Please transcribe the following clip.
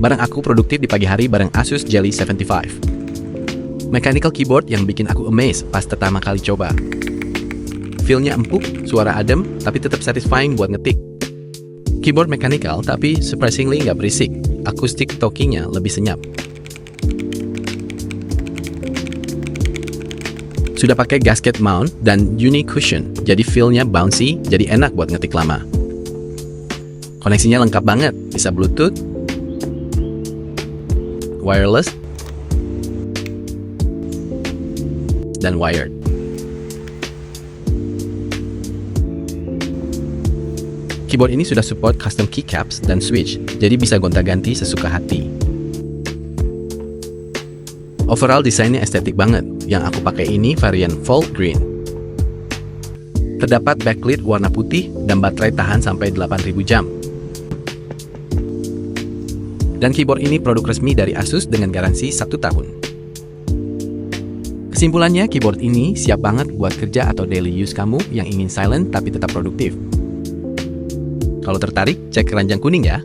Barang aku produktif di pagi hari bareng Asus Jelly 75. Mechanical keyboard yang bikin aku amazed pas pertama kali coba. Feel-nya empuk, suara adem, tapi tetap satisfying buat ngetik. Keyboard mechanical tapi surprisingly nggak berisik. Akustik talkingnya lebih senyap. Sudah pakai gasket mount dan uni cushion, jadi feel-nya bouncy, jadi enak buat ngetik lama. Koneksinya lengkap banget, bisa Bluetooth, wireless, dan wired. Keyboard ini sudah support custom keycaps dan switch, jadi bisa gonta-ganti sesuka hati. Overall desainnya estetik banget. Yang aku pakai ini varian Volt Green. Terdapat backlit warna putih dan baterai tahan sampai 8000 jam. Dan keyboard ini produk resmi dari Asus dengan garansi 1 tahun. Kesimpulannya, keyboard ini siap banget buat kerja atau daily use kamu yang ingin silent tapi tetap produktif. Kalau tertarik, cek keranjang kuning ya.